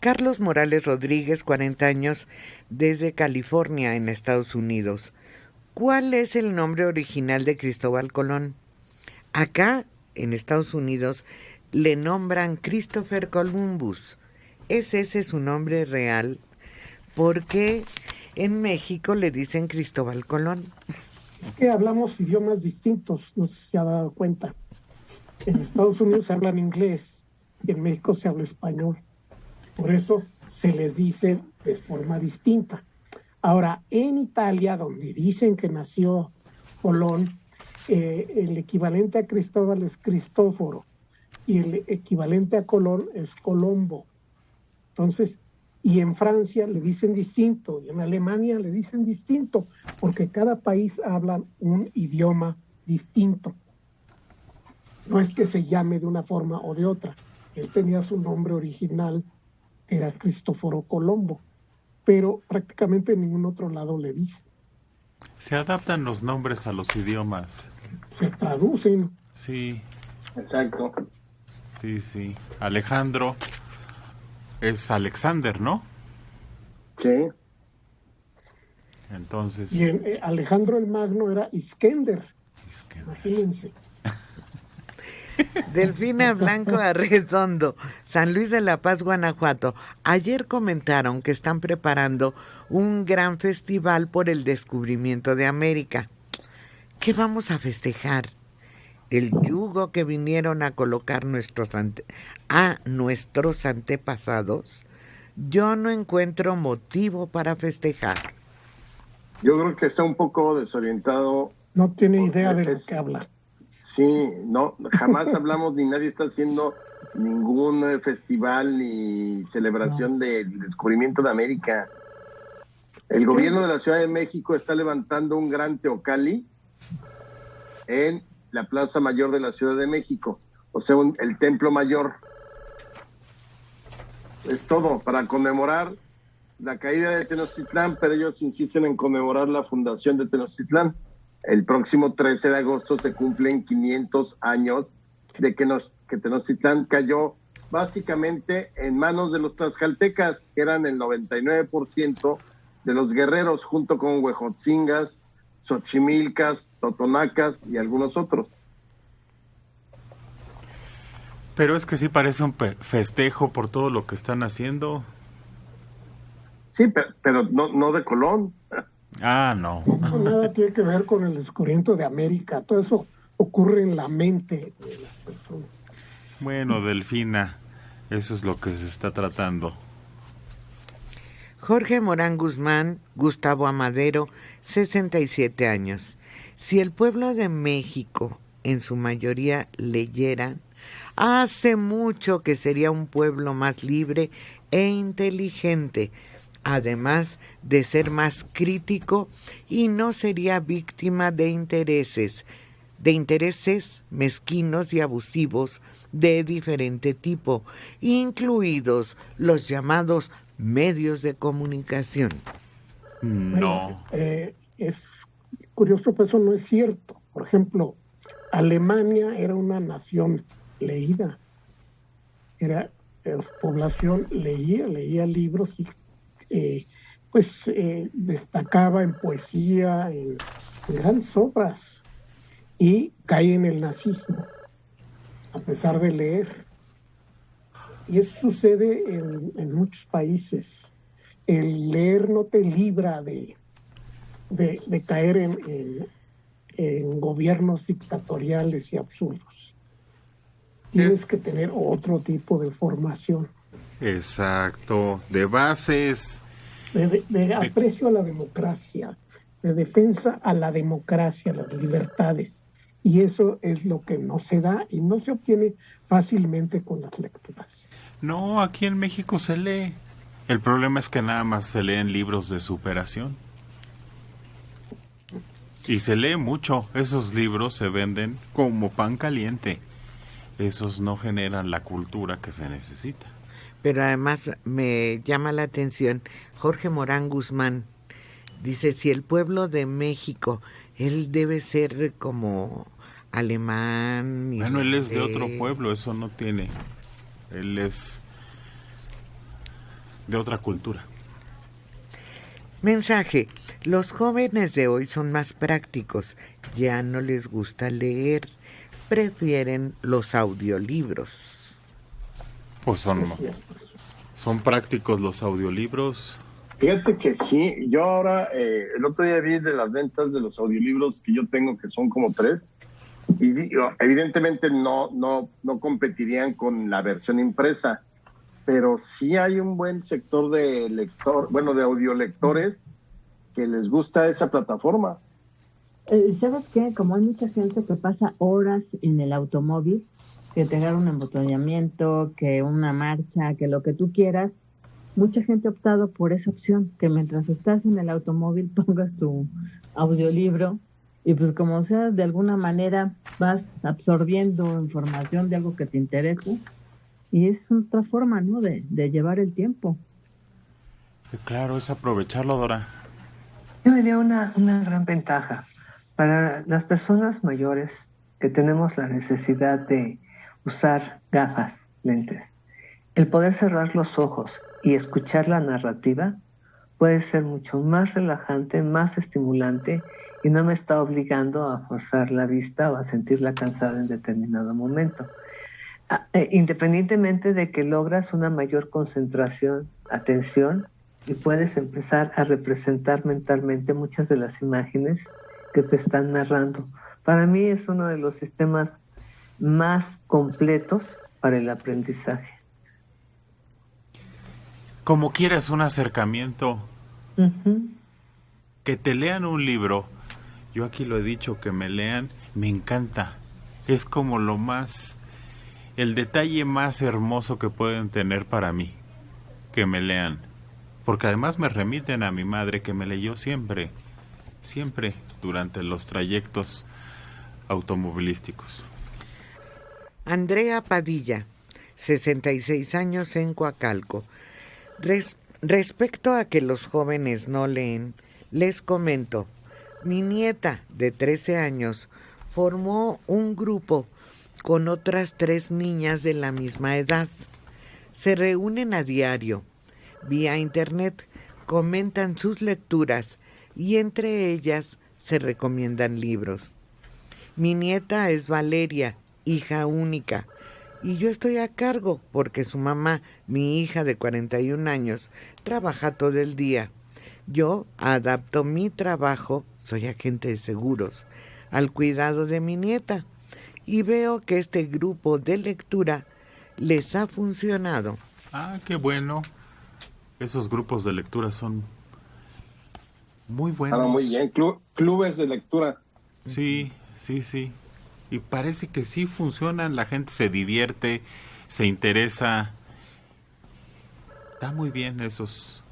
Carlos Morales Rodríguez, 40 años, desde California, en Estados Unidos. ¿Cuál es el nombre original de Cristóbal Colón? Acá, en Estados Unidos, le nombran Christopher Columbus. Ese es su nombre real, porque en México le dicen Cristóbal Colón. Es que hablamos idiomas distintos, no sé si se ha dado cuenta. En Estados Unidos se habla inglés y en México se habla español. Por eso se les dice de forma distinta. Ahora, en Italia, donde dicen que nació Colón, el equivalente a Cristóbal es Cristóforo y el equivalente a Colón es Colombo. Entonces, y en Francia le dicen distinto y en Alemania le dicen distinto, porque cada país habla un idioma distinto. No es que se llame de una forma o de otra. Él tenía su nombre original, que era Cristóforo Colombo, pero prácticamente en ningún otro lado le dice. Se adaptan los nombres a los idiomas. Se traducen. Sí. Exacto. Sí. Alejandro es Alexander, ¿no? Sí. Entonces. Y Alejandro el Magno era Iskender. Imagínense. Delfina Blanco Arredondo, San Luis de la Paz, Guanajuato. Ayer comentaron que están preparando un gran festival por el descubrimiento de América. ¿Qué vamos a festejar? ¿El yugo que vinieron a colocar nuestros antepasados? Yo no encuentro motivo para festejar. Yo creo que está un poco desorientado. No tiene idea de lo que habla. Sí, no, jamás hablamos ni nadie está haciendo ningún festival ni celebración del descubrimiento de América. El gobierno de la Ciudad de México está levantando un gran teocalli en la Plaza Mayor de la Ciudad de México, o sea, el Templo Mayor. Es todo para conmemorar la caída de Tenochtitlán, pero ellos insisten en conmemorar la fundación de Tenochtitlán. El próximo 13 de agosto se cumplen 500 años de que Tenochtitlán cayó básicamente en manos de los tlaxcaltecas, que eran el 99% de los guerreros, junto con huejotzingas, xochimilcas, totonacas y algunos otros. Pero es que sí parece un festejo por todo lo que están haciendo. Sí, pero no de Colón. Ah, no. No, nada tiene que ver con el descubrimiento de América. Todo eso ocurre en la mente de las personas. Bueno, Delfina, eso es lo que se está tratando. Jorge Morán Guzmán, Gustavo Amadero, 67 años. Si el pueblo de México, en su mayoría, leyera, hace mucho que sería un pueblo más libre e inteligente, además de ser más crítico, y no sería víctima de intereses mezquinos y abusivos de diferente tipo, incluidos los llamados medios de comunicación. No. Es curioso, pero eso no es cierto. Por ejemplo, Alemania era una nación leída. Su población leía libros y destacaba en poesía, en grandes obras, y cae en el nazismo, a pesar de leer. Y eso sucede en muchos países. El leer no te libra de caer en gobiernos dictatoriales y absurdos. Tienes que tener otro tipo de formación. Exacto, de bases. De aprecio a la democracia, de defensa a la democracia, a las libertades. Y eso es lo que no se da y no se obtiene fácilmente con las lecturas. No, aquí en México se lee. El problema es que nada más se leen libros de superación. Y se lee mucho. Esos libros se venden como pan caliente. Esos no generan la cultura que se necesita. Pero además me llama la atención, Jorge Morán Guzmán dice, si el pueblo de México, él debe ser como alemán. Bueno, él es de otro pueblo, eso no tiene. Él es de otra cultura. Mensaje: los jóvenes de hoy son más prácticos, ya no les gusta leer, prefieren los audiolibros. Pues son prácticos los audiolibros. Fíjate que sí, yo ahora, el otro día vi de las ventas de los audiolibros que yo tengo, que son como 3, y evidentemente no competirían con la versión impresa, pero sí hay un buen sector de de audiolectores que les gusta esa plataforma. ¿Sabes qué? Como hay mucha gente que pasa horas en el automóvil, que te agarra un embotellamiento, que una marcha, que lo que tú quieras, mucha gente ha optado por esa opción, que mientras estás en el automóvil pongas tu audiolibro y pues como sea, de alguna manera vas absorbiendo información de algo que te interesa y es otra forma, ¿no? de llevar el tiempo. Claro, es aprovecharlo, Dora. Yo vería una gran ventaja para las personas mayores que tenemos la necesidad de usar gafas, lentes. El poder cerrar los ojos y escuchar la narrativa puede ser mucho más relajante, más estimulante y no me está obligando a forzar la vista o a sentirla cansada en determinado momento. Independientemente de que logras una mayor concentración, atención, y puedes empezar a representar mentalmente muchas de las imágenes que te están narrando. Para mí es uno de los sistemas más completos para el aprendizaje. Como quieras un acercamiento, que te lean un libro, yo aquí lo he dicho, que me lean, me encanta. Es como el detalle más hermoso que pueden tener para mí, que me lean. Porque además me remiten a mi madre, que me leyó siempre durante los trayectos automovilísticos. Andrea Padilla, 66 años, en Coacalco. Respecto a que los jóvenes no leen, les comento, mi nieta de 13 años formó un grupo con otras 3 niñas de la misma edad. Se reúnen a diario, vía internet, comentan sus lecturas y entre ellas se recomiendan libros. Mi nieta es Valeria, hija única, y yo estoy a cargo porque su mamá, mi hija de 41 años, trabaja todo el día. Yo adapto mi trabajo, soy agente de seguros, al cuidado de mi nieta y veo que este grupo de lectura les ha funcionado. Ah, qué bueno. Esos grupos de lectura son muy buenos. Muy bien, clubes de lectura. Sí. Y parece que sí funcionan, la gente se divierte, se interesa. Está muy bien esos.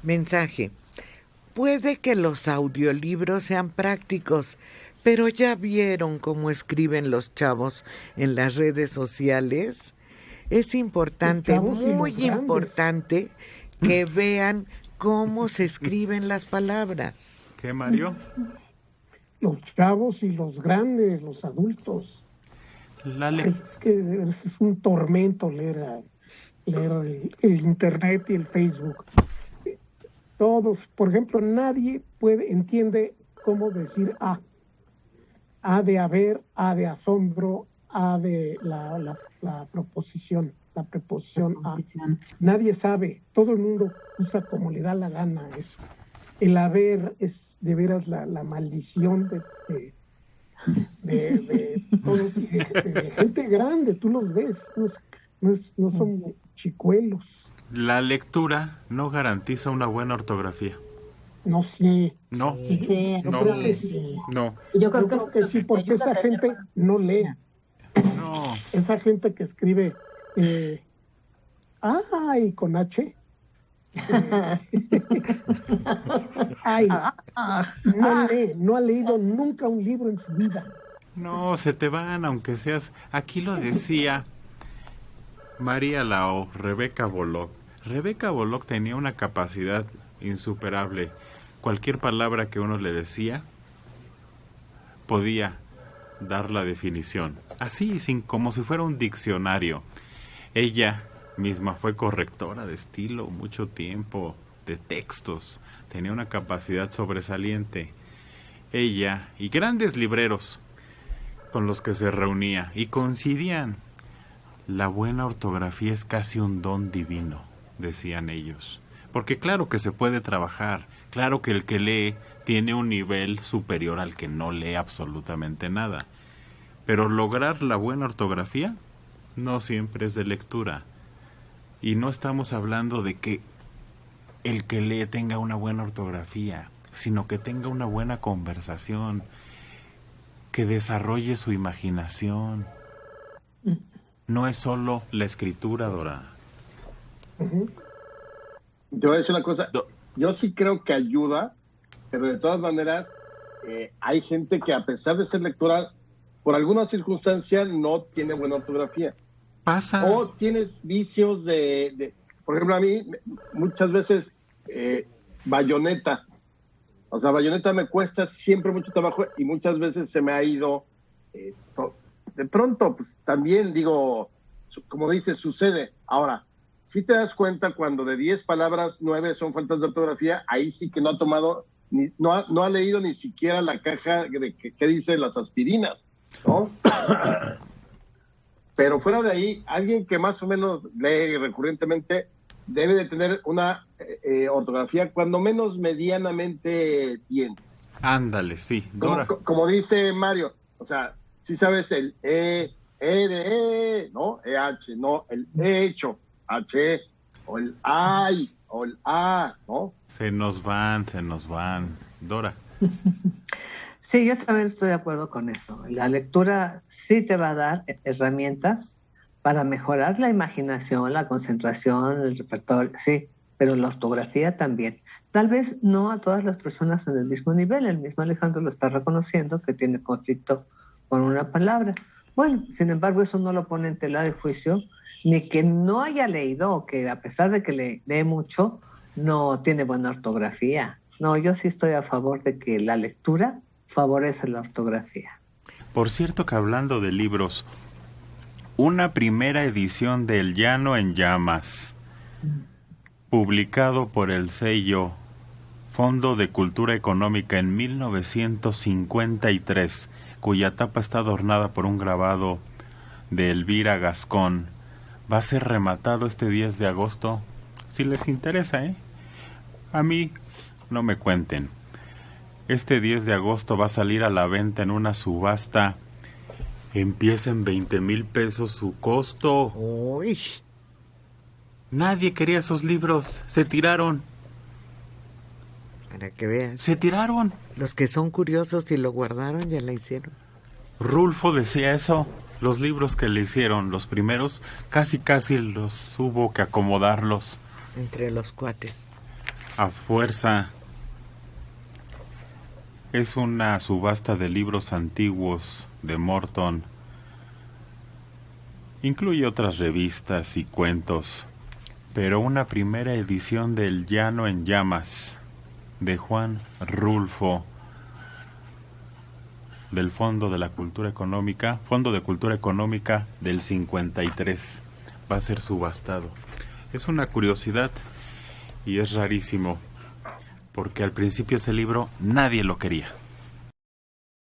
Mensaje: puede que los audiolibros sean prácticos, pero ya vieron cómo escriben los chavos en las redes sociales. Es importante, muy importante, que vean cómo se escriben las palabras. ¿Qué, Mario? Los chavos y los grandes, los adultos. Es que es un tormento leer el internet y el Facebook. Todos, por ejemplo, nadie entiende cómo decir A. A de haber, A de asombro, A de la proposición, la preposición A. Nadie sabe, todo el mundo usa como le da la gana eso. El haber es de veras la maldición de todos, de gente grande, tú los ves, no son chicuelos. La lectura no garantiza una buena ortografía. No, sí. No. Sí, Yo creo que sí. No. Yo creo que sí, porque esa gente no lee. No. Esa gente que escribe ay con H. Ay, no ha leído nunca un libro en su vida. No, se te van, aunque seas... Aquí lo decía María Lao, Rebeca Bollock. Rebeca Bollock tenía una capacidad insuperable. Cualquier palabra que uno le decía podía dar la definición. Así, como si fuera un diccionario. Ella misma fue correctora de estilo mucho tiempo, de textos, tenía una capacidad sobresaliente. Ella y grandes libreros con los que se reunía y coincidían. La buena ortografía es casi un don divino, decían ellos. Porque claro que se puede trabajar, claro que el que lee tiene un nivel superior al que no lee absolutamente nada. Pero lograr la buena ortografía no siempre es de lectura. Y no estamos hablando de que el que lee tenga una buena ortografía, sino que tenga una buena conversación, que desarrolle su imaginación. No es solo la escritura, Dora. Yo voy a decir una cosa, yo sí creo que ayuda, pero de todas maneras hay gente que a pesar de ser lectora, por alguna circunstancia no tiene buena ortografía. Pasa. O tienes vicios por ejemplo, a mí muchas veces Bayonetta. O sea, Bayonetta me cuesta siempre mucho trabajo y muchas veces se me ha ido. De pronto, pues también digo, como dices, sucede. Ahora, si te das cuenta cuando de 10 palabras, 9 son faltas de ortografía, ahí sí que no ha tomado, no ha leído ni siquiera la caja de que dice las aspirinas, ¿no? Pero fuera de ahí, alguien que más o menos lee recurrentemente debe de tener una ortografía cuando menos medianamente bien. Ándale, sí, Dora. Como dice Mario, o sea, si sabes el de ¿no? EH, no, el hecho, H, o el ay, o el A, ¿no? Se nos van. Dora. Sí, yo también estoy de acuerdo con eso. La lectura sí te va a dar herramientas para mejorar la imaginación, la concentración, el repertorio, sí, pero la ortografía también. Tal vez no a todas las personas en el mismo nivel. El mismo Alejandro lo está reconociendo que tiene conflicto con una palabra. Bueno, sin embargo, eso no lo pone en tela de juicio, ni que no haya leído o que a pesar de que lee mucho, no tiene buena ortografía. No, yo sí estoy a favor de que la lectura favorece la ortografía. Por cierto que hablando de libros, una primera edición de El Llano en Llamas, publicado por el sello Fondo de Cultura Económica en 1953, cuya tapa está adornada por un grabado de Elvira Gascón, va a ser rematado este 10 de agosto. Si les interesa, a mí no me cuenten. Este 10 de agosto va a salir a la venta en una subasta. Empieza en 20,000 pesos su costo. Uy. Nadie quería esos libros. Se tiraron. Para que veas. Se tiraron. Los que son curiosos y lo guardaron ya la hicieron. Rulfo decía eso. Los libros que le hicieron, los primeros, casi los hubo que acomodarlos. Entre los cuates. A fuerza. Es una subasta de libros antiguos de Morton. Incluye otras revistas y cuentos, pero una primera edición de El Llano en Llamas, de Juan Rulfo, del Fondo de Cultura Económica del 53, va a ser subastado. Es una curiosidad y es rarísimo, porque al principio ese libro nadie lo quería.